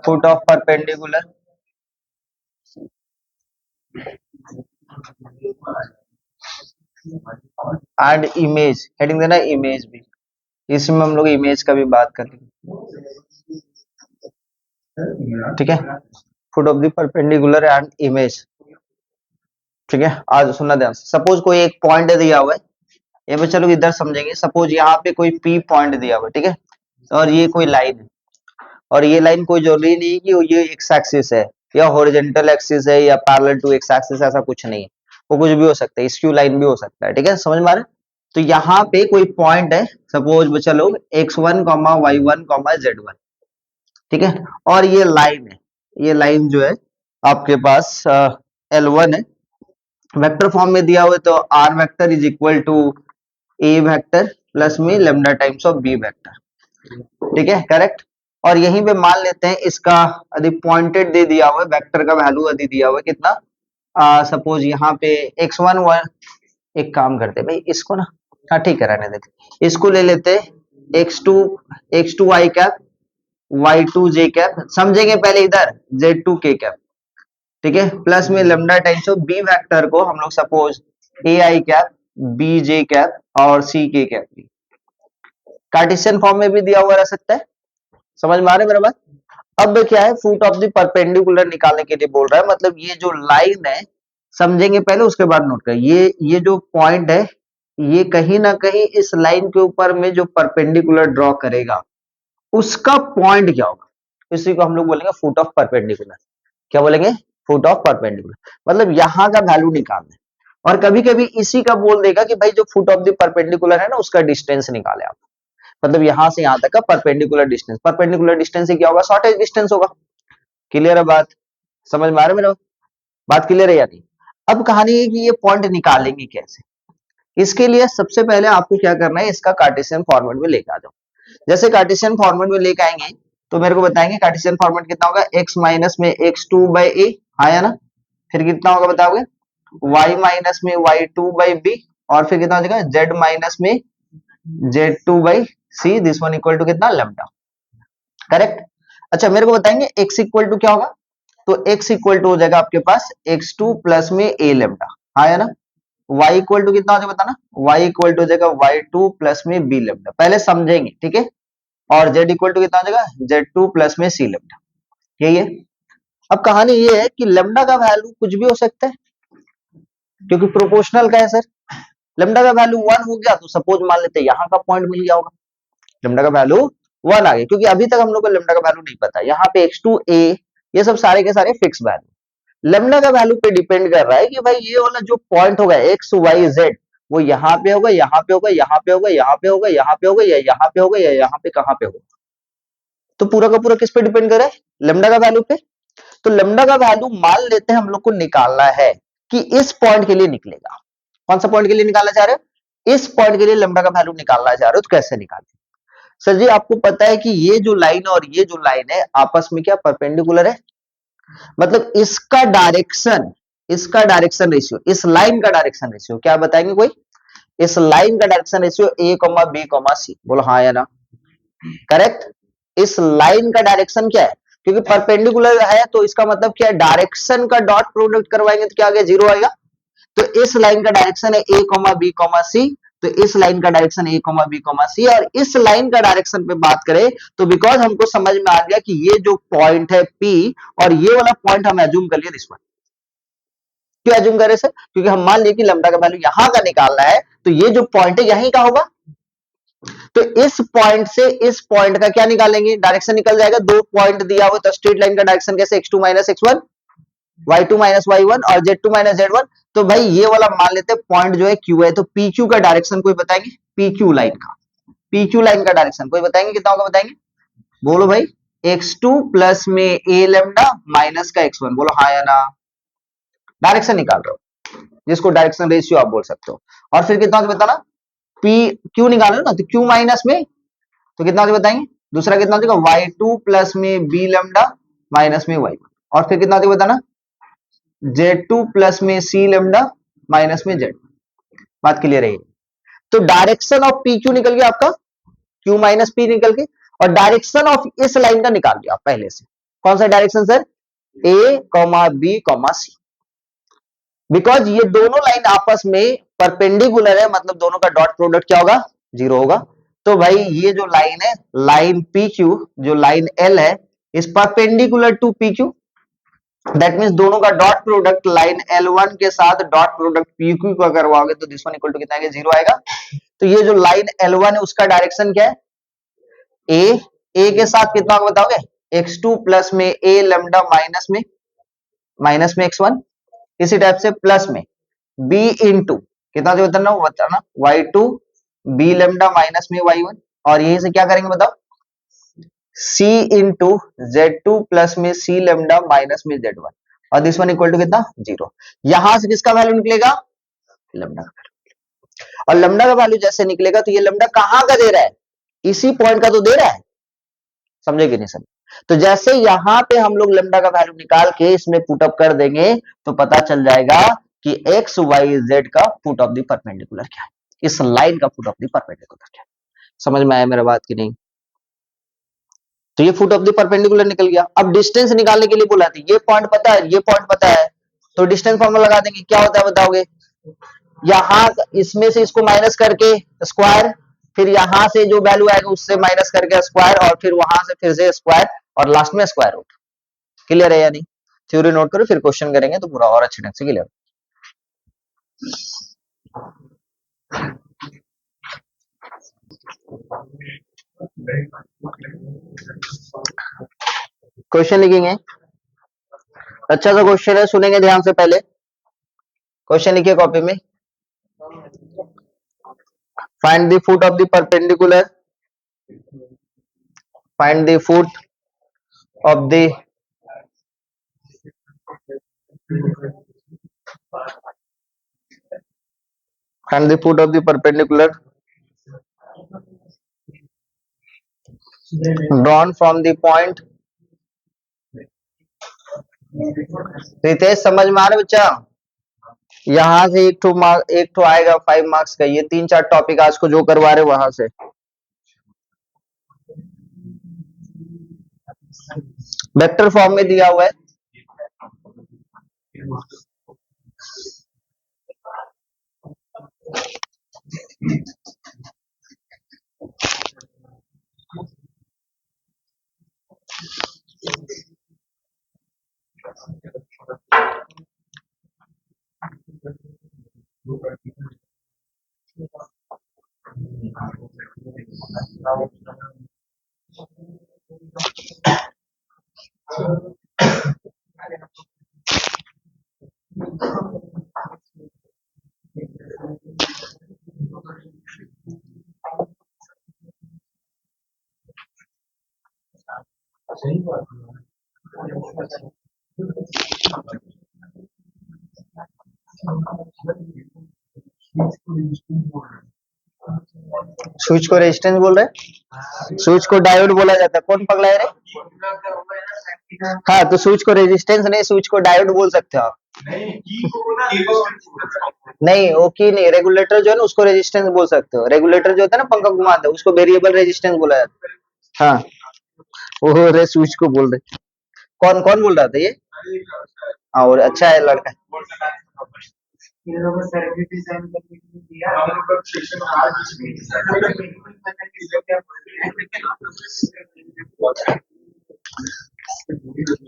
Foot of perpendicular and image, heading देना image भी, इसमें हम लोग इमेज का भी बात करेंगे। ठीक है, foot of the perpendicular and image. ठीक है, आज सुनना ध्यान से। सपोज कोई एक पॉइंट दिया हुआ है, ये पे चलो इधर समझेंगे। सपोज यहाँ पे कोई पी पॉइंट दिया हुआ है, ठीक है, और ये कोई लाइन है, और ये लाइन कोई जरूरी नहीं कि ये एक्स एक्सिस है या हॉरिजॉन्टल एक्सिस है या पैरेलल टू एक्स एक्सिस, ऐसा कुछ नहीं है, वो कुछ भी हो सकता है, स्क्यू लाइन भी हो सकता है। ठीक है, समझ में आ रहा है? तो यहाँ पे कोई पॉइंट है, सपोज चलो x1 y1 z1, ठीक है, और ये लाइन है, ये लाइन जो है आपके पास L1 है, वेक्टर फॉर्म में दिया हुआ है, तो r vector is equal to a vector plus में lambda times of b vector. ठीक है, करेक्ट। और यहीं पे मान लेते हैं इसका यदि पॉइंटेड दे दिया हुआ है, वेक्टर का वैल्यू यदि दिया हुआ है कितना, सपोज यहाँ पे x1 एक काम करते हैं भाई, इसको ना, हाँ ठीक है रहने देते, इसको ले लेते x2 i cap y2 j cap, समझेंगे पहले इधर z2 k कैप, ठीक है, प्लस में lambda times of B vector को हम लोग suppose A I cap B J cap और सी के कैप, कार्टेशियन फॉर्म में भी दिया हुआ रह सकता है। समझ में आ रहा है मेरा बात? अब क्या है, फुट ऑफ द परपेंडिकुलर निकालने के लिए बोल रहा है, मतलब ये जो लाइन है, समझेंगे पहले उसके बाद नोट कर, ये जो पॉइंट है, ये कहीं ना कहीं इस लाइन के ऊपर में जो परपेंडिकुलर ड्रॉ करेगा उसका पॉइंट क्या होगा, इसी को हम लोग बोलेंगे फुट ऑफ परपेंडिकुलर। क्या बोलेंगे? फुट ऑफ परपेंडिकुलर, मतलब यहां का वैल्यू निकालना है। और कभी कभी इसी का बोल देगा कि भाई जो फुट ऑफ द परपेंडिकुलर है ना, उसका डिस्टेंस निकाले आप, मतलब यहां से यहां तक का परपेंडिकुलर डिस्टेंस, परपेंडिकुलर डिस्टेंस से क्या होगा, शॉर्टेज डिस्टेंस होगा। क्लियर है बात? समझ में आ रहा है मेरा बात? क्लियर है या नहीं? अब कहानी है कि ये पॉइंट निकालेंगे कैसे। इसके लिए सबसे पहले आपको क्या करना है, इसका कार्टेशियन फॉर्मेट में लेके आ जाओ। जैसे कार्टेशियन फॉर्मेट में लेके आएंगे तो मेरे को बताएंगे कार्टेशियन फॉर्मेट कितना होगा, x माइनस में x2 बाई ए, आया ना, फिर कितना होगा बताओगे, y माइनस में y2 बाई बी, और फिर कितना हो जाएगा z माइनस में z2 बाई सी, दिस वन इक्वल टू कितना, लेमडा। करेक्ट। अच्छा मेरे को बताएंगे x इक्वल टू क्या होगा, तो x इक्वल टू हो जाएगा आपके पास x2 प्लस में a लेमडा, आया ना। y इक्वल टू कितना हो जाएगा बताना, y इक्वल टू हो जाएगा y2 प्लस में b लेमडा, पहले समझेंगे, ठीक है। और z इक्वल टू कितना हो जाएगा, z2 प्लस में c लेमडा, यही है। अब कहानी ये है कि लेमडा का वैल्यू कुछ भी हो सकता है, क्योंकि प्रोपोर्शनल का है सर। लेमडा का वैल्यू 1 हो गया तो सपोज मान लेते हैं यहाँ का पॉइंट मिल गया होगा, लेमडा का वैल्यू 1 आ गया, क्योंकि अभी तक हम लोग को लेमडा का वैल्यू नहीं पता। यहाँ पे x2 a ये सब सारे के सारे फिक्स वैल्यू, लेमडा का वैल्यू पे डिपेंड कर रहा है कि भाई ये वाला जो पॉइंट होगा x y z, वो यहाँ पे होगा, यहाँ पे होगा, यहाँ पे होगा, यहाँ पे होगा, यहाँ पे होगा, या यहाँ पे होगा, या यहाँ पे कहाँ पे होगा। तो पूरा का पूरा किस पे डिपेंड कर रहा है, लेमडा का वैल्यू पे। तो लेमडा का वैल्यू मान लेते हैं हम लोग को निकालना है कि इस पॉइंट के लिए निकलेगा। कौन सा पॉइंट के लिए निकालना चाह रहे हो, इस पॉइंट के लिए लेमडा का वैल्यू निकालना चाह रहे हो, तो कैसे निकालें। सर जी आपको पता है कि ये जो लाइन और ये जो लाइन है आपस में क्या परपेंडिकुलर है, मतलब इसका डायरेक्शन रेशियो, इस लाइन का डायरेक्शन रेशियो क्या बताएंगे कोई, इस लाइन का direction ratio a b c, बोलो हाँ या ना। करेक्ट। इस लाइन का डायरेक्शन क्या है, क्योंकि परपेंडिकुलर है तो इसका मतलब क्या है, डायरेक्शन का डॉट प्रोडक्ट करवाएंगे तो क्या आ गया, जीरो आएगा। तो इस लाइन का डायरेक्शन है a b c, तो इस लाइन का डायरेक्शन a b c, और इस लाइन का डायरेक्शन पे बात करें तो बिकॉज हमको समझ में आ गया कि ये जो पॉइंट है P, और ये वाला पॉइंट हम एज्यूम कर लिया दिस वन। क्यों एज्यूम करे सर, क्योंकि हम मान लिए कि लैम्डा का वैल्यू यहां का निकालना है, तो ये जो पॉइंट है यहीं का होगा, तो इस पॉइंट से इस पॉइंट का क्या निकालेंगे, डायरेक्शन निकल जाएगा। दो पॉइंट दिया हुआ तो स्ट्रेट लाइन का डायरेक्शन कैसे, x2 minus x1, y2 minus y1 और z2 माइनस z1। तो भाई ये वाला मान लेते हैं पॉइंट जो है q है, तो pq का डायरेक्शन कोई बताएंगे, pq लाइन का, pq लाइन का डायरेक्शन कोई बताएंगे, कितना होगा बताएंगे, बोलो भाई, x2 प्लस में a लेमडा माइनस का x1, बोलो हाँ या ना। डायरेक्शन निकाल रहे हो, जिसको डायरेक्शन रेशियो आप बोल सकते हो। और फिर कितना होगा बताना, p q निकाल रहे हो ना, तो q माइनस में, तो कितना हो बताएंगे, दूसरा कितना हो जाएगा, y2 प्लस में b लेमडा माइनस में y1, और फिर कितना हो जाएगा बताना, z2 प्लस में c लेमडा माइनस में z। बात क्लियर है। तो डायरेक्शन ऑफ pq निकल गया आपका Q माइनस P निकल के, और डायरेक्शन ऑफ इस लाइन का निकाल लिया पहले से। कौन सा direction sir? A, B, C। Because ये दोनों लाइन आपस में परपेंडिकुलर है, मतलब दोनों का डॉट प्रोडक्ट क्या होगा? 0 होगा। तो भाई ये जो लाइन है, लाइन PQ, जो लाइन L है, is perpendicular to PQ। That means दोनों का डॉट प्रोडक्ट लाइन L1 के साथ डॉट प्रोडक्ट PQ का करवाओगे तो दिस वन इक्वल टू कितना आएगा? 0 आएगा। तो ये जो लाइन L1 है उसका डायरेक्शन क्या है? A के साथ कितना होगा बताओगे? x2 प्लस में A लैम्डा माइनस में x1। इसी टाइप से प्लस में B इंटू कितना जो बताना y2 B लैम्डा माइनस में y1, और यहीं से क्या करेंगे बताओ? C इंटू Z2 प्लस में C लैम्डा माइनस में Z1, और दिस वन इक्वल टू कितना? 0। यहां से किसका वैल्यू निकलेगा? लैम्डा का। और लैम्डा का वैल्यू जैसे निकलेगा तो ये लैम्डा कहां का दे रहा है? इसी पॉइंट का तो दे रहा है, समझे कि नहीं समझे? तो जैसे यहां पे हम लोग लैम्डा का वैल्यू निकाल के इसमें पुट अप कर देंगे तो पता चल जाएगा कि एक्स वाई जेड का फुट ऑफ द परपेंडिकुलर क्या है, इस लाइन का फुट ऑफ द परपेंडिकुलर क्या है। समझ में आया मेरा बात की नहीं? तो ये फुट ऑफ द परपेंडिकुलर निकल गया। अब डिस्टेंस निकालने के लिए बोला था, ये पॉइंट पता है, ये पॉइंट पता है, तो डिस्टेंस फॉर्मूला लगा देंगे। क्या होता है बताओगे? यहां इसमें से इसको माइनस करके स्क्वायर, फिर यहां से जो वैल्यू आएगा उससे माइनस करके स्क्वायर, और फिर वहां से फिर से स्क्वायर, और लास्ट में स्क्वायर रूट। क्लियर है या नहीं? थ्योरी नोट करो, फिर क्वेश्चन करेंगे तो पूरा और अच्छे ढंग से क्लियर। क्वेश्चन लिखेंगे, अच्छा सा क्वेश्चन है, सुनेंगे ध्यान से। पहले क्वेश्चन लिखिए कॉपी में। Find the foot of the perpendicular, find the foot of the find the foot of the perpendicular drawn from the point। Ritesh समझ में आ रहा है बच्चा? यहां से एक ठो आएगा 5 मार्क्स का। ये 3-4 टॉपिक आज को जो करवा रहे वहां से। वेक्टर फॉर्म में दिया हुआ है। स्विच को रेजिस्टेंस बोल रहे, स्विच को डायोड बोला जाता है। कौन पगला है रे? हाँ, तो स्विच को रेजिस्टेंस नहीं, स्विच को डायोड बोल सकते हो आप। नहीं, वो की नहीं, रेगुलेटर जो है ना उसको रेजिस्टेंस बोल सकते हो। रेगुलेटर जो होता है ना पंखा घुमाते, उसको वेरिएबल रेजिस्टेंस बोला जाता है। हाँ, वो रे स्विच को बोल रहे। कौन कौन बोल रहा था ये? हाँ, और अच्छा है लड़का।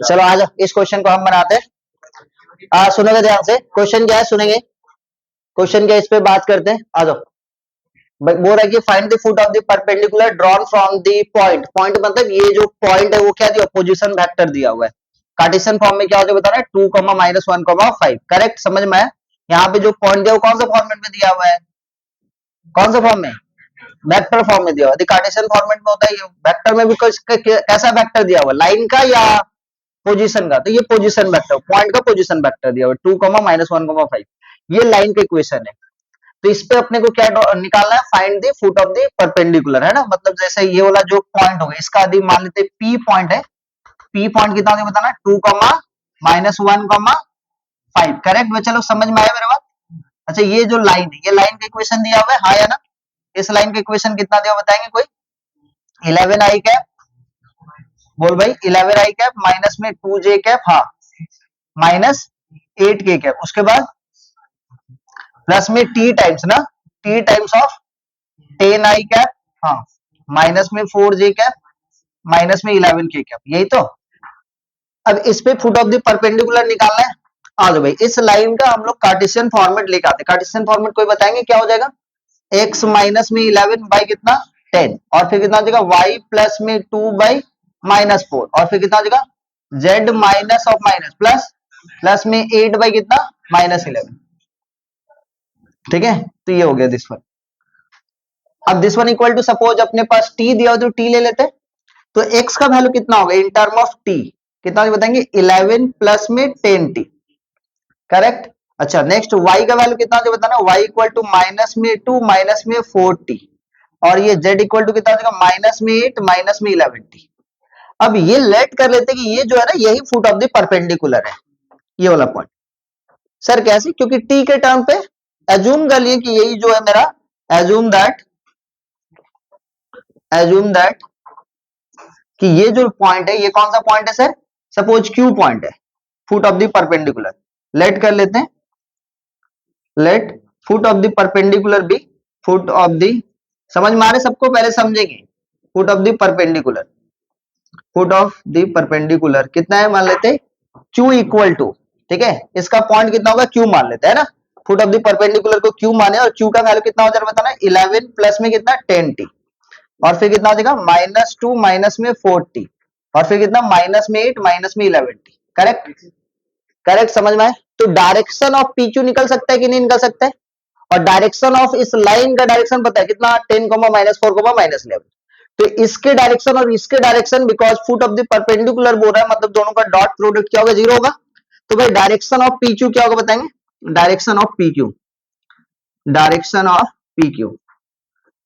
चलो आ जाओ, इस क्वेश्चन को हम बनाते हैं। सुनोगे ध्यान से, क्वेश्चन क्या है सुनेंगे। क्वेश्चन क्या है इस पे बात करते हैं, आ जाओ। बोल रहा है कि find the foot of the perpendicular drawn from the point. Point मतलब ये जो पॉइंट है वो क्या दिया? पोजीशन वेक्टर दिया हुआ है। कार्टेशियन फॉर्म में क्या होता है बता रहा है? 2, -1, 5। करेक्ट, समझ में आया? यहाँ पे जो पॉइंट दिया वो कौन सा फॉर्मेट में दिया हुआ है? कौन सा फॉर्म में? वेक्टर फॉर्म में दिया हुआ है। कार्टेशियन फॉर्मेट में होता है ये। वेक्टर में भी कैसा वेक्टर दिया हुआ है? लाइन का या पोजीशन का? तो ये पोजीशन वेक्टर, पॉइंट का पोजीशन वेक्टर दिया हुआ है 2, -1, 5। ये लाइन का इक्वेशन है। तो इस पे अपने को क्या निकालना है? Find the foot of the perpendicular, है ना। मतलब जैसे ये वाला जो पॉइंट होगा इसका यदि मान लेते P पॉइंट है, P पॉइंट कितना होगा बताना? 2, -1, 5। करेक्ट बच्चा लोग, समझ में आया मेरा बात? अच्छा, ये जो लाइन है, ये लाइन का इक्वेशन दिया हुआ है, हाँ या ना? इस लाइन का इक्वेशन कितना दिया बताएंगे कोई? 11 आई कैप, बोल भाई 11 आई कैप माइनस में 2 जे कैप, हाँ माइनस 8 के कैप, उसके बाद प्लस में टी टाइम्स ना, T times of 10 I cap, हाँ माइनस में 4 जे कैप माइनस में 11 के कैप, यही तो। अब इस पे फुट ऑफ द परपेंडिकुलर निकालना है। आ जाओ भाई, इस लाइन का हम लोग कार्टेशियन फॉर्मेट लेके आते हैं। कार्टेशियन फॉर्मेट कोई बताएंगे क्या हो जाएगा? x माइनस में 11 बाई कितना 10, और फिर कितना हो जाएगा y प्लस में 2 बाई माइनस 4, और फिर कितना हो जाएगा z minus of minus plus plus में 8 बाई कितना माइनस 11। ठीक है, तो ये हो गया दिस वन। अब this one equal to, suppose अपने पास t दिया हो तो t ले लेते हैं, तो x का वैल्यू कितना होगा इन टर्म ऑफ t, कितना बताएंगे 11 प्लस में 10t, करेक्ट। अच्छा नेक्स्ट y का वैल्यू कितना हो बताना, y इक्वल टू माइनस में 2 माइनस में 4t, और ये z इक्वल टू कितना हो जाएगा माइनस में 8 माइनस में 11t। अब ये लेट कर लेते कि ये जो है ना यही फुट ऑफ द परपेंडिकुलर है, ये वाला पॉइंट। सर कैसे? क्योंकि t के टर्म पे एज्यूम कर लिए कि यही जो है मेरा, एज्यूम दैट कि ये जो पॉइंट है ये कौन सा पॉइंट है सर? सपोज q पॉइंट है, foot of the perpendicular. Let कर लेते हैं, let foot of the perpendicular be foot of the, समझ में आ रहे सबको? पहले समझेंगे foot of the perpendicular, foot of the perpendicular कितना है मान लेते q इक्वल टू, ठीक है इसका पॉइंट कितना होगा q मान लेते हैं ना, फुट ऑफ द परपेंडिकुलर को q माने, और q का वैल्यू कितना हो जाएगा बताना 11 प्लस में कितना 10t, और फिर कितना हो जाएगा माइनस 2 माइनस में 4t, और फिर कितना माइनस में 8 माइनस में 11t, करेक्ट। करेक्ट, समझ में आए? तो डायरेक्शन ऑफ PQ निकल सकता है कि नहीं निकल सकता है? और डायरेक्शन ऑफ इस लाइन का डायरेक्शन पता है कितना 10 माइनस 4 माइनस 11, तो इसके डायरेक्शन और इसके direction, because foot of the perpendicular बोल रहा है मतलब दोनों का डॉट प्रोडक्ट क्या होगा 0 होगा। तो भाई डायरेक्शन ऑफ PQ क्या होगा बताएंगे? Direction of PQ, direction of PQ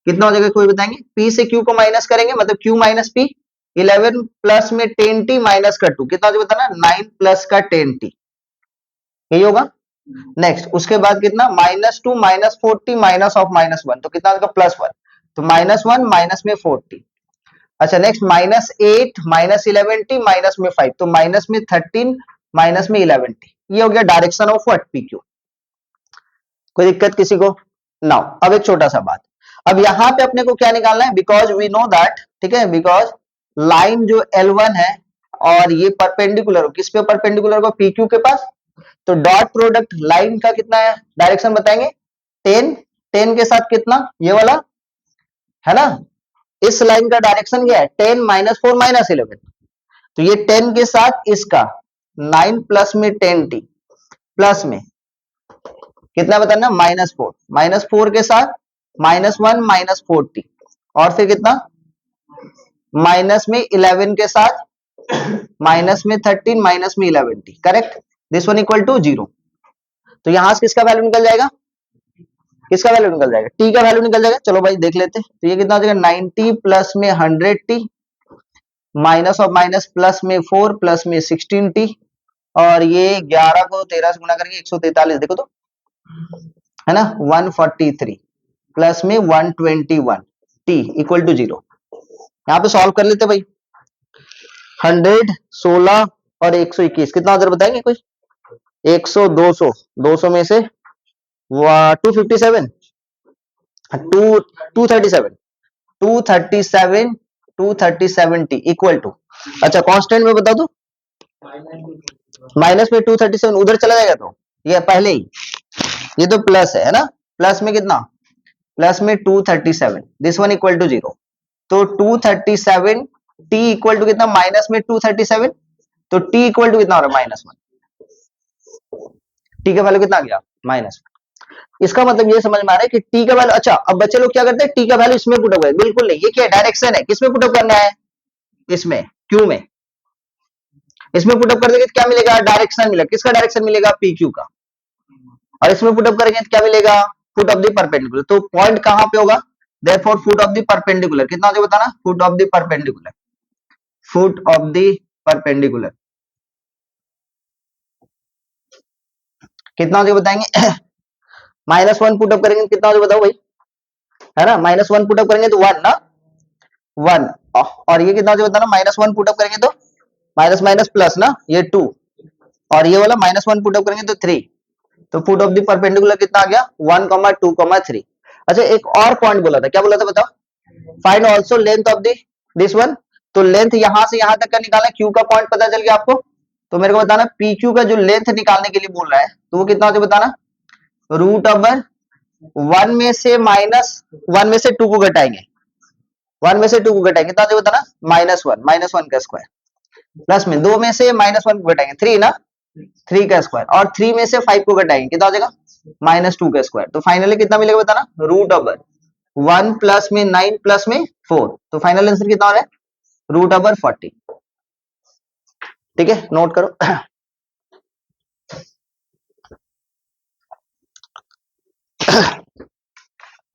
कितना हो जाएगा कोई बताएंगे? P से Q को माइनस करेंगे मतलब Q माइनस P, 11 प्लस में 10t माइनस का 2, कितना हो जाएगा बताना 9 प्लस का 10t, यही होगा। नेक्स्ट उसके बाद कितना minus 2 minus 40 minus of minus 1, तो कितना होगा प्लस 1, तो माइनस 1 माइनस में 40। अच्छा next minus 8 minus 11t minus में 5, तो माइनस में 13 माइनस में 11t, ये हो गया डायरेक्शन ऑफ व्हाट PQ। कोई दिक्कत किसी को? नाउ अब एक छोटा सा बात, अब यहां पे अपने को क्या निकालना है, बिकॉज वी नो दैट, ठीक है, बिकॉज लाइन जो L1 है और ये परपेंडिकुलर, किस पे परपेंडिकुलर को PQ के पास, तो डॉट प्रोडक्ट लाइन का कितना है डायरेक्शन बताएंगे 10, 10 के साथ कितना ये वाला है ना, इस लाइन का डायरेक्शन क्या है 10 माइनस 4 माइनस 11, तो ये 10 के साथ इसका 9 प्लस में 10t प्लस में कितना बताना -4, -4 के साथ -1 -4t, और फिर कितना माइनस में 11 के साथ माइनस में 13 माइनस में 11t, correct. This one equal to 0, तो यहां से किसका वैल्यू निकल जाएगा, किसका वैल्यू निकल जाएगा t का वैल्यू निकल जाएगा। चलो भाई देख लेते हैं, तो ये कितना हो जाएगा 90 प्लस में 100t minus of minus plus में 4 प्लस में 16t, और ये 11 को 13 से गुना करेंगे 143, देखो तो है ना 143 प्लस में 121 t इक्वल टू 0। यहाँ पे सॉल्व कर लेते भाई, 100 16 और 121 कितना उधर बताएंगे कोई? 100 200, 200 में से 257 237 237 237t इक्वल टू, अच्छा कांस्टेंट में बता दो, माइनस में 237 उधर चला जाएगा, तो ये पहले ही ये तो प्लस है ना, प्लस में कितना प्लस में 237, दिस वन इक्वल टू 0, तो 237 t इक्वल टू कितना माइनस में 237, तो t इक्वल टू कितना हो रहा है -1, t का वैल्यू कितना आ गया -1। इसका मतलब ये समझ में आ रहा है कि t का वैल्यू, अच्छा अब बच्चे लोग क्या करते हैं t का वैल्यू इसमें पुट अप है, बिल्कुल नहीं, ये क्या डायरेक्शन है, किसमें पुट अप करना है, इसमें q में, इसमें पुट अप कर देंगे तो क्या मिलेगा डायरेक्शन मिलेगा, किसका डायरेक्शन मिलेगा PQ का, और इसमें पुट अप करेंगे तो क्या मिलेगा फुट ऑफ द परपेंडिकुलर, तो पॉइंट कहां पे होगा, therefore foot of the perpendicular कितना हो बताना, foot of the perpendicular, foot of the perpendicular कितना हो बताएंगे -1 पुट अप करेंगे कितना हो बताओ भाई, है ना -1 पुट अप करेंगे तो 1 ना 1, और ये कितना मुझे बताना, -1 पुटअप करेंगे तो माइनस माइनस प्लस ना, ये 2, और ये वाला -1 पुटअप करेंगे तो 3। तो फुट ऑफ द परपेंडिकुलर कितना आ गया, 1,2,3। अच्छा एक और पॉइंट बोला था, क्या बोला था बताओ, find also length of the this one. तो लेंथ यहां से यहां तक का निकालना, क्यू का पॉइंट पता चल गया आपको। तो मेरे को बताना पी क्यू का जो लेंथ निकालने के लिए बोल रहा है, तो वो कितना होता है बताना, रूट ओवर 1 में से -1 में से 2 को घटाएंगे, 1 में से 2 को घटाएंगे कितना होता है बताना, -1 का स्क्वायर, प्लस में 2 में से -1 को घटाएंगे 3 ना, 3 का स्क्वायर, और 3 में से 5 को घटाएंगे कितना हो जाएगा, -2 का स्क्वायर। तो फाइनली कितना मिलेगा बताना, रूट ओवर 1 प्लस में 9 प्लस में 4। तो फाइनल आंसर कितना हो रहा है, रूट ओवर 40। ठीक है, नोट करो।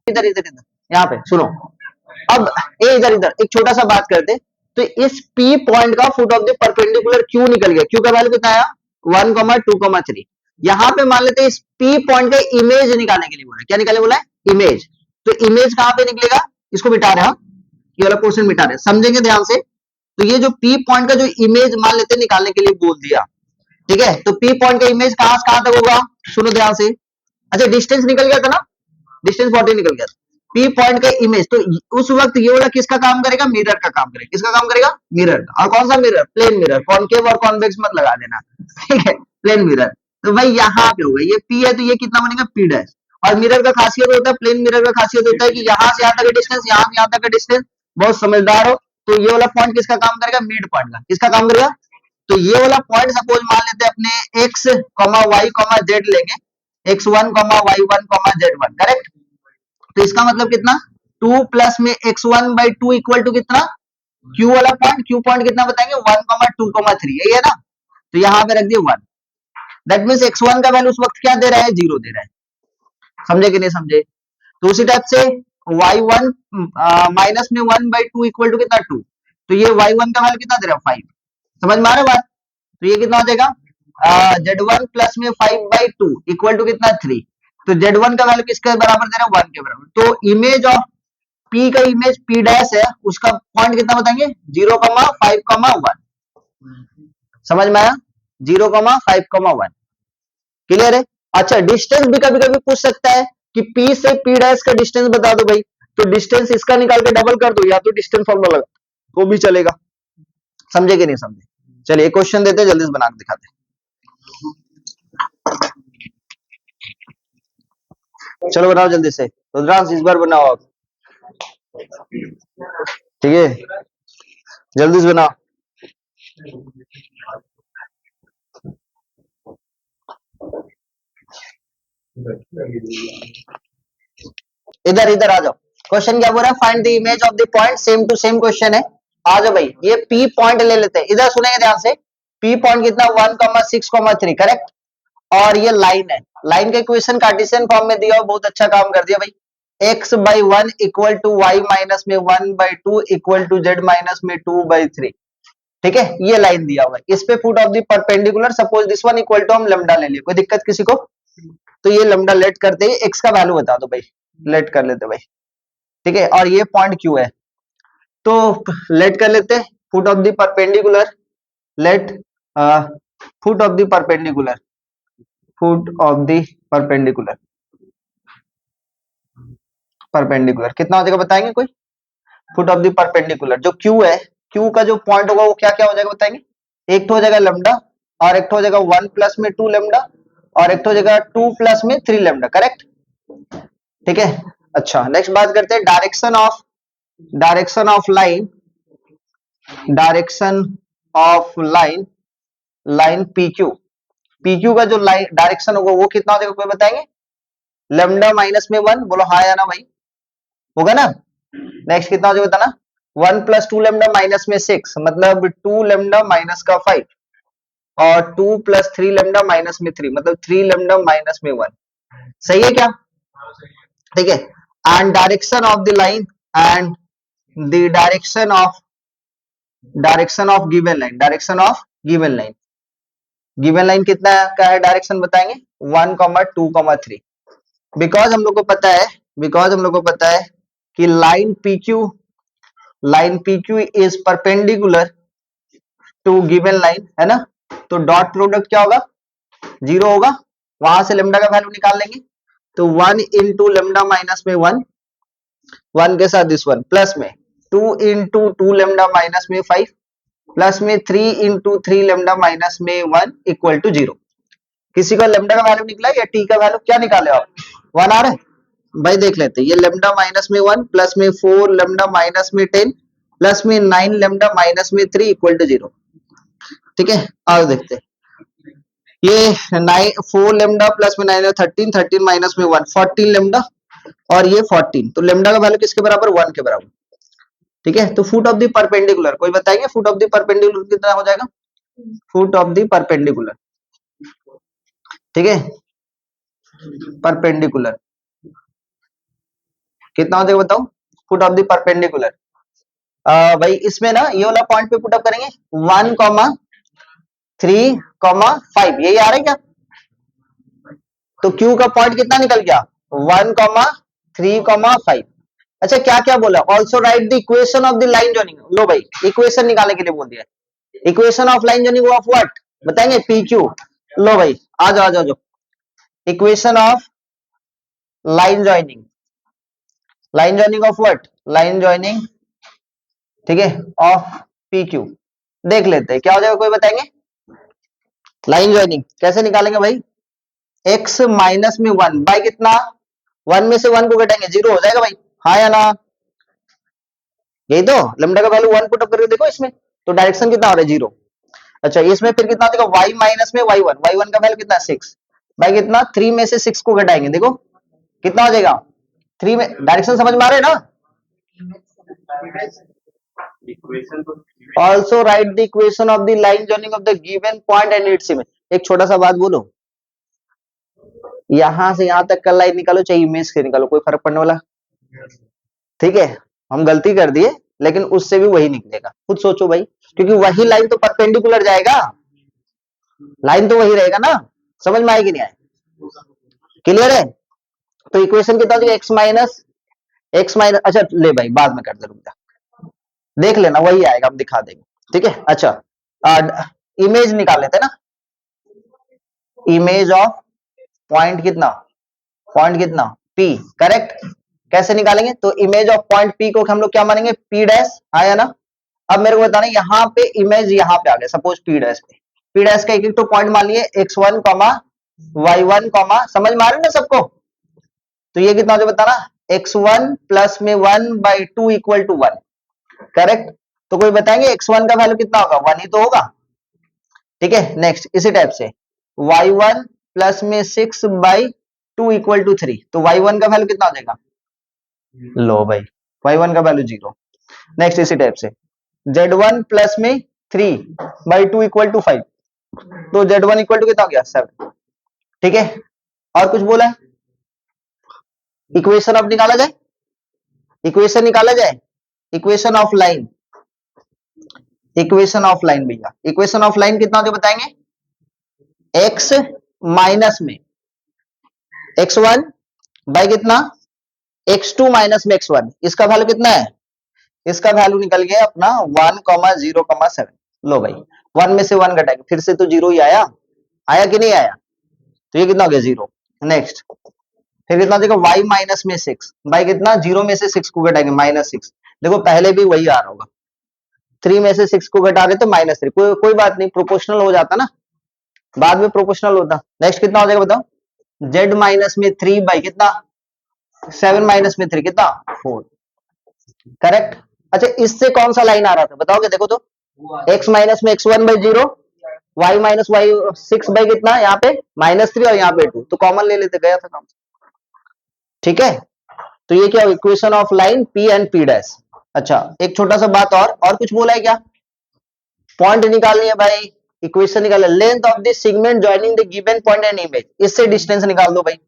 इधर इधर इधर, यहाँ पे सुनो। अब ये इधर इधर एक छोटा सा बात करते, तो इस P पॉइंट का foot of the perpendicular Q निकल गया, Q का वैल्यू कितना आया 1,2,3। यहाँ पे मान लेते हैं इस P पॉइंट का इमेज निकालने के लिए बोला, क्या निकालने बोला है, इमेज। तो इमेज कहां पे निकलेगा, इसको मिटा रहे हैं, ये वाला पोर्शन मिटा रहे हैं, समझेंगे ध्यान से। तो ये जो P पॉइंट का जो इमेज मान लेते निकालने के लिए बोल दिया, ठीक है। तो P पॉइंट का इमेज कहां से कहां तक होगा, सुनो ध्यान से। अच्छा डिस्टेंस निकल गया था ना, डिस्टेंस 40 निकल गया था। P पॉइंट का इमेज, तो उस वक्त ये वाला किसका काम करेगा, मिरर का काम करेगा, किसका काम करेगा, मिरर का। और कौन सा मिरर, प्लेन मिरर, कॉनकेव और कॉन्वेक्स मत लगा देना, ठीक है, प्लेन मिरर। तो भाई यहाँ पे होगा, ये P है तो ये कितना बनेगा P डैश। और मिरर का खासियत होता है, प्लेन मिरर का खासियत होता है कि यहाँ से यहाँ तक का डिस्टेंस, यहाँ से यहाँ तक का डिस्टेंस, बहुत समझदार हो। तो ये वाला पॉइंट किसका काम करेगा, मिड पॉइंट का, किसका काम करेगा। तो ये वाला पॉइंट सपोज मान लेते हैं अपने x, y, z लेंगे, x1, y1, z1, करेक्ट। तो इसका मतलब कितना, 2 प्लस में x1/2 इक्वल टू कितना, q वाला पॉइंट, q पॉइंट कितना बताएंगे 1,2,3, यही है ना। तो यहाँ पे रख दिए 1। दैट मीन्स x1 का वैल्यू उस वक्त क्या दे रहा है, 0 दे रहा है, समझे कि नहीं समझे। तो उसी टाइप से y1 माइनस में 1/2 इक्वल टू कितना 2। तो ये y1 का वैल्यू कितना दे रहा है 5, समझ में आ रहा है बात। तो ये कितना हो जाएगा, z1 प्लस में 5/2 इक्वल टू कितना 3। तो z1 का वैल्यू किसके बराबर दे रहा है, 1 के बराबर। तो इमेज ऑफ P का इमेज P डैश है, उसका पॉइंट कितना बताएंगे 0,5,1, समझ में आया, 0,5,1, क्लियर है। अच्छा डिस्टेंस भी कभी कभी पूछ सकता है कि P से P डैश का डिस्टेंस बता दो भाई, तो डिस्टेंस इसका निकाल के डबल कर दो, या तो डिस्टेंस फॉर्मूला लगा वो भी चलेगा, समझे कि नहीं समझे। चलिए क्वेश्चन देते हैं, जल्दी से बना के दिखाते हैं। चलो बनाओ जल्दी से, रुद्रांश इस बार बनाओ आप, ठीक है, जल्दी से बनाओ। इधर इधर आ जाओ, क्वेश्चन क्या बोल रहा है, find the image of the point, same to same question है। आ जाओ भाई, ये P पॉइंट ले लेते हैं, इधर सुनेंगे ध्यान से। P पॉइंट कितना 1,6,3, करेक्ट। और ये लाइन है, लाइन का इक्वेशन कार्टेशियन फॉर्म में दिया, बहुत अच्छा काम कर दिया भाई। x/1 equal to y minus में 1/2 इक्वल टू z माइनस में 2/3, ठीक है। ये लाइन दिया हुआ है, इस पे foot of the perpendicular suppose this one equal to, हम लैम्डा ले लिए, कोई दिक्कत किसी को। तो ये लैम्डा लेट करते ही x का वैल्यू बता दो भाई, लेट कर लेते भाई, ठीक है। और ये पॉइंट Q है, तो लेट कर लेते foot of the perpendicular, let foot of the perpendicular, foot of the perpendicular, perpendicular कितना हो जाएगा बताएंगे कोई, फुट ऑफ द परपेंडिकुलर जो Q है, Q का जो पॉइंट होगा वो क्या क्या हो जाएगा बताएंगे। एक तो हो जाएगा लैम्डा, और एक तो हो जाएगा 1 प्लस में 2 लैम्डा, और एक तो हो जाएगा 2 प्लस में 3 लैम्डा, करेक्ट, ठीक है। अच्छा नेक्स्ट बात करते हैं direction of line, direction of line, line PQ, PQ का जो लाइन डायरेक्शन होगा वो कितना हो जाएगा कोई बताएंगे, लैम्डा माइनस में 1, बोलो हाँ या ना भाई, होगा ना। नेक्स्ट कितना हो जाएगा बताना, 1 प्लस 2 लैम्डा माइनस में 6, मतलब 2 लैम्डा माइनस का 5, और 2 प्लस 3 लैम्डा माइनस में 3, मतलब 3 लैम्डा माइनस में 1, सही है क्या, ठीक है। And direction of the line, and the direction of given line, direction of given line, given line कितना का है डायरेक्शन बताएंगे 1,2,3। बिकॉज हम लोग को पता है, बिकॉज हम लोग को पता है कि line PQ line P Q is perpendicular to given line, है ना, तो डॉट प्रोडक्ट क्या होगा, 0 होगा, वहां से लेमडा का वैल्यू निकाल लेंगे, तो 1 इंटू लेमडा माइनस में 1, 1 के साथ दिस वन, प्लस में 2 इंटू 2 लेमडा माइनस में 5, प्लस में 3 इंटू 3 लेमडा माइनस में 1 इक्वल टू 0। किसी का लेमडा का वैल्यू निकला या टी का वैल्यू क्या निकाले आप, 1 आ रहा है भाई, देख लेते हैं, ये लेमडा माइनस में 1 प्लस में 4 लेमडा माइनस में 10 प्लस में 9 लेमडा माइनस में 3 इक्वल टू 0। ठीक है, आओ देखते हैं, ये 4 लेमडा प्लस में 9 13, 13 माइनस में 1 14 लेमडा, और ये 14, तो लेमडा का वैल्यू किसके बराबर, 1 के बराबर। ठीक है, तो फुट ऑफ द परपेंडिकुलर, कोई बताएंगे फुट ऑफ द परपेंडिकुलर कितना हो जाएगा, फुट ऑफ द परपेंडिकुलर, ठीक है, परपेंडिकुलर कितना हो जाएगा बताओ, फुट ऑफ द परपेंडिकुलर, भाई इसमें ना ये वाला पॉइंट पे पुटअप करेंगे 1,3,5, यही आ रहा है क्या, तो Q का पॉइंट कितना निकल गया 1,3,5। अच्छा क्या क्या बोला, also write the equation of the line joining, लो भाई इक्वेशन निकालने के लिए बोल दिया, equation of line joining of what बताएंगे, PQ, लो भाई आ जाओ आ जाओ, equation of line joining, line joining of what, line joining, ठीक है, ऑफ PQ, देख लेते हैं क्या हो जाएगा, कोई बताएंगे, लाइन जॉइनिंग कैसे निकालेंगे भाई, x माइनस में 1 बाई कितना, 1 में से 1 को घटाएंगे 0 हो जाएगा भाई, हाँ या ना, यही तो, लैम्डा का वैल्यू 1 पुट अप करके देखो इसमें, तो डायरेक्शन कितना हो रहा है 0। अच्छा इसमें फिर कितना देखो, y माइनस में y1, y1 का वैल्यू कितना 6 भाई कितना, 3 में से 6 को घटाएंगे, देखो कितना हो जाएगा, 3 में, डायरेक्शन समझ में आ रहे हैं ना, also write the equation of the line joining of the given point and its image. एक छोटा सा बात बोलो, यहां से यहां तक का लाइन निकालो चाहे इमेज से निकालो, कोई फर्क पड़ने वाला, ठीक है, हम गलती कर दिए लेकिन उससे भी वही निकलेगा, खुद सोचो भाई, क्योंकि वही लाइन तो परपेंडिकुलर जाएगा, लाइन तो वही रहेगा ना, समझ में आएगी नहीं आए, क्लियर है, तो इक्वेशन कितना हो जाएगा, एक्स माइनस, अच्छा ले भाई बाद में कर दे, रुक जा, देख लेना वही आएगा, हम दिखा देंगे, ठीक है। अच्छा इमेज निकाल लेते हैं ना, इमेज ऑफ पॉइंट कितना, पॉइंट कितना P, करेक्ट, कैसे निकालेंगे, तो इमेज ऑफ पॉइंट P को हम लोग क्या मानेंगे, P डैश, आया ना, अब मेरे को बताना यहाँ पे इमेज यहाँ पे आ गया, सपोज P डैश पे, P डैश का एक एक तो पॉइंट मान लिए x1, y1, समझ में आ रहा है ना सबको, तो ये कितना हो जाए बताना, x1 प्लस में 1 बाई 2 इक्वल टू 1, करेक्ट, तो कोई बताएंगे x1 का वैल्यू कितना होगा, 1 ही तो होगा, ठीक है। नेक्स्ट इसी टाइप से y1 प्लस में 6 बाई 2 इक्वल टू 3, तो y1 का वैल्यू कितना हो जाएगा, लो भाई y1 का वैल्यू 0। नेक्स्ट इसी टाइप से z1 प्लस में 3 बाई 2 इक्वल टू 5, तो z1 इक्वल टू कितना हो गया 7, ठीक है। और कुछ बोला है, इक्वेशन अब निकाला जाए, इक्वेशन निकाला जाए, equation of line, equation of line भैया, इक्वेशन ऑफ लाइन कितना होगा बताएंगे, x माइनस में x1 बाई कितना, x2 माइनस में x1, इसका वैल्यू कितना है, इसका वैल्यू निकल गया अपना 1,0,7, लो भाई 1 में से 1 घटाएंगे, फिर से तो 0 ही आया, आया कि नहीं आया, तो ये कितना हो गया 0। नेक्स्ट फिर कितना देखो y माइनस में 6 बाई कितना, 0 में से 6 को घटाएंगे -6, देखो पहले भी वही आ रहा होगा, 3 में से 6 को घटा रहे तो -3, कोई बात नहीं, प्रोपोर्शनल हो जाता ना, बाद में प्रोपोर्शनल होता। नेक्स्ट कितना हो जाएगा बताओ, z माइनस में 3 बाई कितना, 7 माइनस में 3 कितना 4, करेक्ट। अच्छा इससे कौन सा लाइन आ रहा था बताओगे, देखो तो x माइनस में x1 by 0, y minus y 6 by कितना, यहाँ पे -3 और यहाँ पे 2, तो कॉमन ले लेते, गया था काम, ठीक है। तो ये क्या, equation of line P and P dash. अच्छा एक छोटा सा बात और कुछ बोला है क्या, पॉइंट निकालनी है भाई, इक्वेशन निकाल, length of the segment joining the given point and image, इससे डिस्टेंस निकाल दो भाई,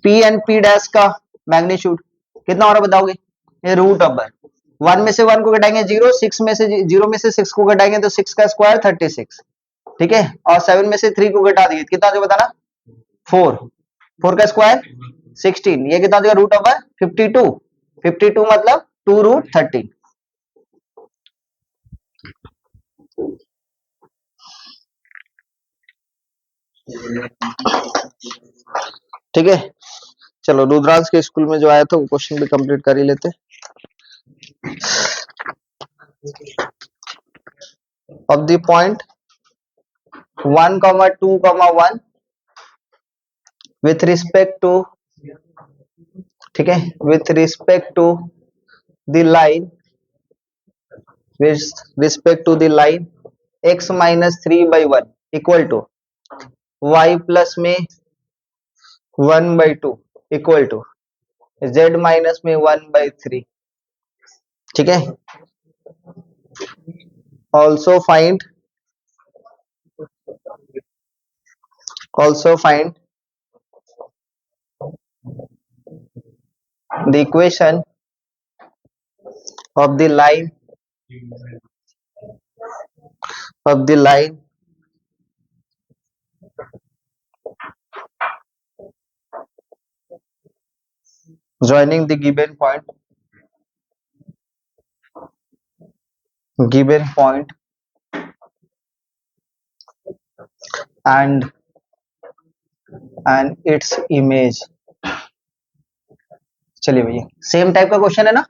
P एंड P डैश का मैग्नीट्यूड कितना हो रहा बताओगे, ये रूट ओवर 1 में से 1 को घटाएंगे 0, 6 में से 0 में से 6 को घटाएंगे तो 6 का स्क्वायर 36, ठीक है, और 7 में से 3 को घटा दिए कितना जो बताना 4, 4 का स्क्वायर 16, ये कितना देगा रूट ओवर 52, 52 मतलब 2√13। ठीक है, चलो रुद्रांश के स्कूल में जो आया था वो क्वेश्चन भी कंप्लीट कर ही लेते। Of the point 1,2,1 with respect to, ठीक है, with respect to the line, with respect to the line x minus 3/1 equal to y plus में 1/2 इक्वल टू z माइनस में 1/3। ठीक है, also find the equation of the line joining the given point and its image। चलिए भैया, same type का question है ना।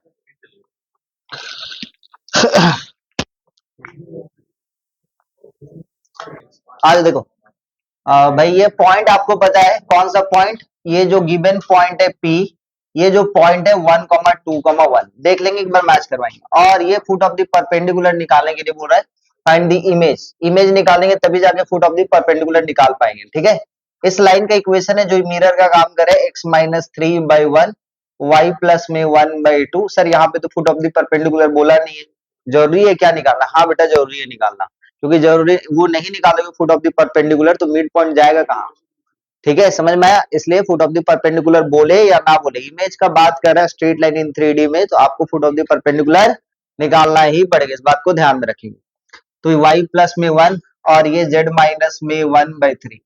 आज देखो भाई, ये पॉइंट आपको पता है कौन सा पॉइंट, ये जो गिवन पॉइंट है P, ये जो पॉइंट है 1,2,1 देख लेंगे, एक बार मैच करवाएंगे। और ये फुट ऑफ द परपेंडिकुलर निकालने के लिए बोल रहा है फाइंड द इमेज निकालेंगे तभी जाके फुट ऑफ द परपेंडिकुलर निकाल पाएंगे। ठीक है, इस लाइन का इक्वेशन है जो मिरर का काम करे, x माइनस 3/1 y प्लस में 1/2। सर यहाँ पे तो फुट ऑफ द परपेंडिकुलर बोला नहीं है, जरूरी है क्या निकालना? हाँ बेटा जरूरी है निकालना, क्योंकि जरूरी वो नहीं निकालोगे फुट ऑफ द परपेंडिकुलर तो मिड पॉइंट जाएगा कहाँ। ठीक है, समझ में आया? इसलिए फुट ऑफ द परपेंडिकुलर बोले या ना बोले, इमेज का बात कर रहा है स्ट्रेट लाइन इन 3D में, तो आपको फुट ऑफ द परपेंडिकुलर निकालना ही पड़ेगा, इस बात को ध्यान में रखेंगे। तो y प्लस में 1 और ये z माइनस में 1/3,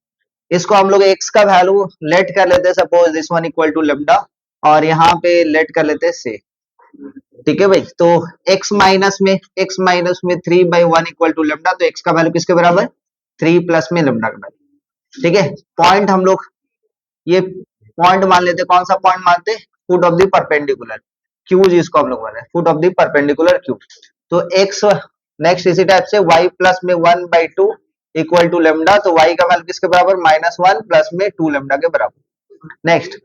इसको हम लोग x का वैल्यू लेट कर लेते हैं, suppose this one equal to lambda, और यहाँ पे लेट कर लेते हैं से। ठीक है भाई, तो x माइनस में 3/1 इक्वल टू लेमडा, तो x का वैल्यू किसके बराबर? 3 प्लस में लेमडा का वैल्यू। ठीक है, पॉइंट हम लोग ये पॉइंट मान लेते, कौन सा पॉइंट मानते? Foot of the perpendicular Q, जिसको हम लोग बोल रहे हैं foot of the perpendicular Q. तो x नेक्स्ट इसी टाइप से y प्लस में 1/2 इक्वल टू लेमडा, तो y का वैल्यू किसके बराबर? -1 प्लस में 2 लेमडा के बराबर। नेक्स्ट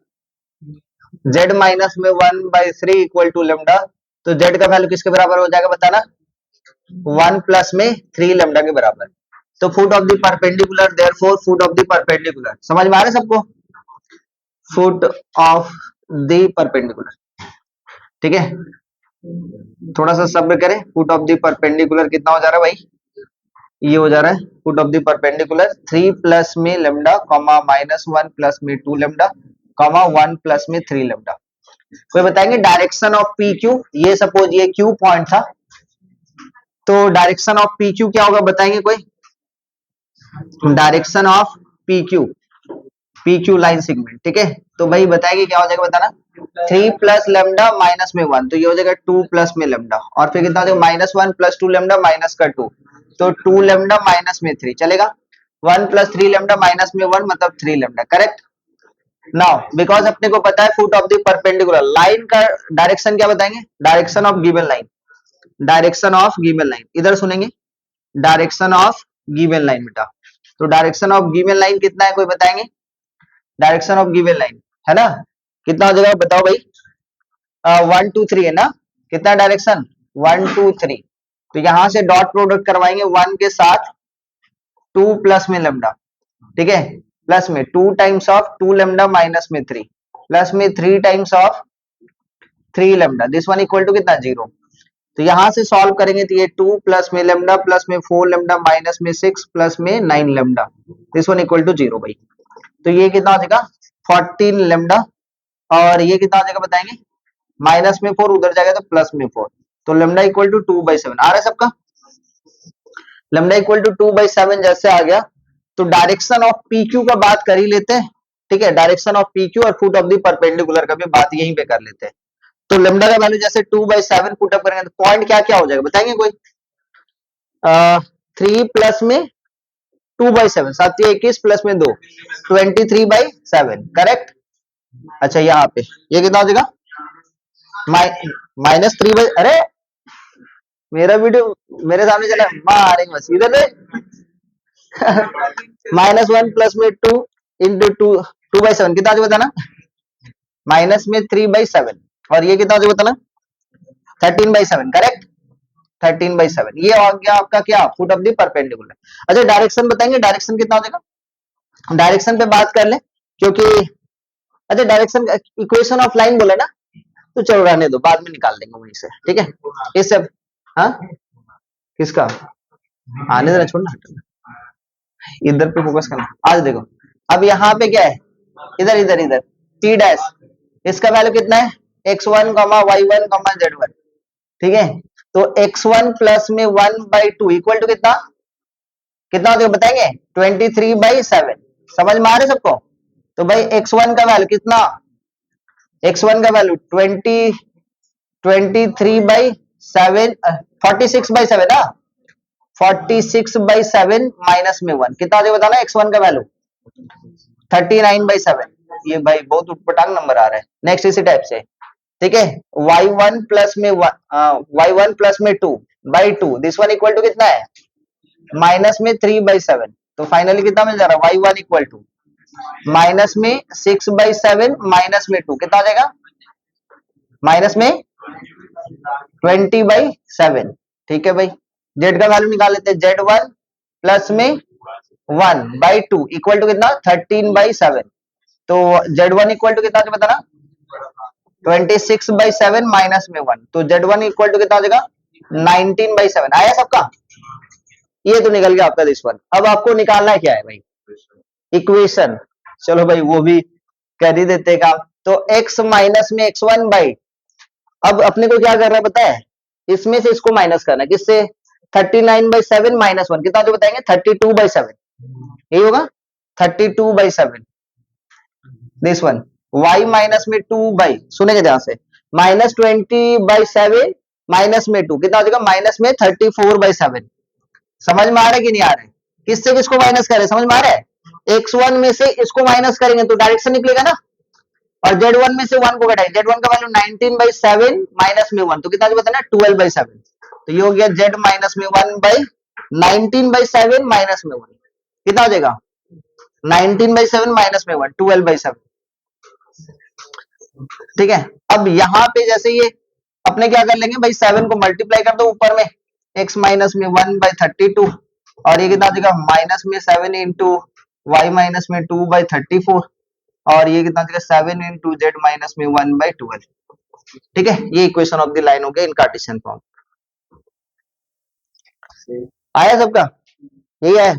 z माइनस में 1/3 इक्वल टू लेमडा, तो z का वैल्यू किसके बराबर हो जाएगा बताना? 1 प्लस में 3 लेमडा के बराबर। तो foot of the perpendicular, therefore foot of the perpendicular, समझ में आ रहा है सबको? Foot of the perpendicular. ठीक है, थोड़ा सा सब्र करें। फुट ऑफ द परपेंडिकुलर कितना हो जा रहा है भाई? ये हो जा रहा है foot of the perpendicular 3 plus में लेमडा कॉमा -1 प्लस में 2 लेमडा कॉमा 1 प्लस में 3 लेमडा। कोई बताएंगे डायरेक्शन ऑफ पी क्यू? ये सपोज ये क्यू पॉइंट था, तो डायरेक्शन ऑफ पी क्यू क्या होगा बताएंगे कोई? Direction of P Q line segment. ठीक है, तो भाई बताएंगे क्या हो जाएगा बताना? 3 प्लस लेमडा माइनस में 1, तो ये हो जाएगा 2 प्लस में लेमडा, और फिर कितना हो जाएगा? -1 प्लस 2 लेमडा माइनस का 2, तो 2 लेमडा माइनस में 3 चलेगा। 1 प्लस 3 लेमडा माइनस में 1 मतलब 3 लेमडा, करेक्ट। नाउ बिकॉज अपने को पता है foot of the perpendicular line का डायरेक्शन क्या बताएंगे? Direction of given line, direction of given line, इधर सुनेंगे डायरेक्शन ऑफ गिवन लाइन बेटा। तो डायरेक्शन ऑफ गिवन लाइन कितना है कोई बताएंगे? डायरेक्शन ऑफ गिवन लाइन है ना, कितना हो जाएगा बताओ भाई? 1 2 3 है ना, कितना डायरेक्शन? 1 2 3, तो यहां से डॉट प्रोडक्ट करवाएंगे 1 के साथ 2 प्लस में लेमडा, ठीक है, प्लस में 2 टाइम्स ऑफ 2 लेमडा माइनस में 3 प्लस में 3 times of 3 lambda, this one equal to कितना? 0। तो यहां से सॉल्व करेंगे तो ये 2 प्लस में लेमडा प्लस में 4 लेमडा माइनस में 6 प्लस में 9 lambda, this one equal to 0 भाई। तो ये कितना हो जाएगा? 14 लेमडा, और ये कितना हो जाएगा बताएंगे? माइनस में 4 उधर जाएगा तो प्लस में 4, तो लेमडा इक्वल टू 2/7 आ रहा है सबका? लेमडा इक्वल टू 2/7 जैसे आ गया, तो डायरेक्शन ऑफ पी क्यू का बात कर ही लेते हैं। ठीक है, डायरेक्शन ऑफ पी क्यू और फुट ऑफ द परपेंडिकुलर का भी बात यहीं पे कर लेते हैं। तो लेमडा का वैल्यू जैसे 2/7 पुट अप करेंगे तो पॉइंट क्या क्या हो जाएगा बताएंगे कोई? 3 में 2/7, 7 21 प्लस में 2, 23/7 करेक्ट। अच्छा यहाँ पे ये कितना हो जाएगा? -3 अरे मेरा वीडियो मेरे सामने चला मारेंगे बस इधर से। -1 प्लस में 2 इंटू 2/7 कितना हो जाएगा बताना? माइनस में 3/7 और ये कितना हो जाएगा बताना? 13/7 करेक्ट। 13/7 ये हो गया आपका क्या? Foot of the perpendicular. अच्छा डायरेक्शन बताएंगे, डायरेक्शन कितना हो जाएगा? डायरेक्शन पे बात कर ले क्योंकि अच्छा डायरेक्शन इक्वेशन ऑफ लाइन बोले ना, तो चलो रहने दो, बाद में निकाल देंगे वहीं से, ठीक है। इस सब हाँ किसका आने देना, छोड़ना, इधर पे फोकस करना। आज देखो अब यहाँ पे क्या है, इधर इधर इधर टी डैश, इसका वैल्यू कितना है? x1 y1 z1, ठीक है। तो x1 प्लस में 1/2 इक्वल टू कितना कितना हो जाएगा बताएंगे? 23/7। समझ में आ रहे सबको? तो भाई x1 का वैल्यू कितना? x1 का वैल्यू 23/7 46/7 ना, 46/7 माइनस में 1 कितना हो जाएगा बताना? x1 का वैल्यू 39/7। ये भाई बहुत उटपटांग नंबर आ रहा है। नेक्स्ट इसी टाइप से, ठीक है। y1 प्लस में y1 प्लस में 2/2 दिस वन इक्वल टू कितना है? माइनस में 3/7। तो फाइनली कितना मिल जा रहा है? y1 इक्वल टू माइनस में 6/7 माइनस में 2 कितना हो जाएगा? माइनस में 20/7, ठीक है भाई। z का वैल्यू निकाल लेते हैं, z1 प्लस में 1/2 इक्वल टू कितना? 13/7। तो z1 इक्वल टू कितना बताना? 26/7 माइनस में 1, तो z1 इक्वल टू कितना हो जाएगा? 19/7। आया सबका? ये तो निकल गया आपका दिस वन। अब आपको निकालना है क्या है भाई? इक्वेशन। चलो भाई वो भी कर ही देते काम। तो x माइनस में x1 बाई, अब अपने को क्या करना है पता है? इसमें से इसको माइनस करना है, किससे? 39/7 माइनस 1 कितना जो बताएंगे? 32/7, यही होगा 32/7 दिस वन। y माइनस में 2 सुनेंगे ध्यान से, -20/7 माइनस में 2 कितना हो जाएगा? माइनस में 34/7। समझ में आ रहा है कि नहीं आ रहा है? किससे किसको माइनस करे, समझ में आ रहा है? x1 में से इसको माइनस करेंगे तो डायरेक्शन निकलेगा ना, और z1 में से 1 को घटाएंगे, z1 का वैल्यू 19/7 माइनस में 1 तो कितना जो बताना? 12/7। तो ये हो गया z माइनस में 1/19/7 माइनस में 1 कितना हो जाएगा? 19/7 माइनस में 1 12/7, ठीक है। अब यहाँ पे जैसे ये अपने क्या कर लेंगे भाई, 7 को मल्टीप्लाई कर दो ऊपर में, x माइनस में 1/32 और ये कितना हो जाएगा? माइनस में 7 इंटू वाई माइनस में 2/34 और ये कितना हो जाएगा? 7 इंटू जेड माइनस में 1/12, ठीक है। ये इक्वेशन ऑफ द लाइन हो गया इन कार्टेशियन फॉर्म। आया सबका? यही है।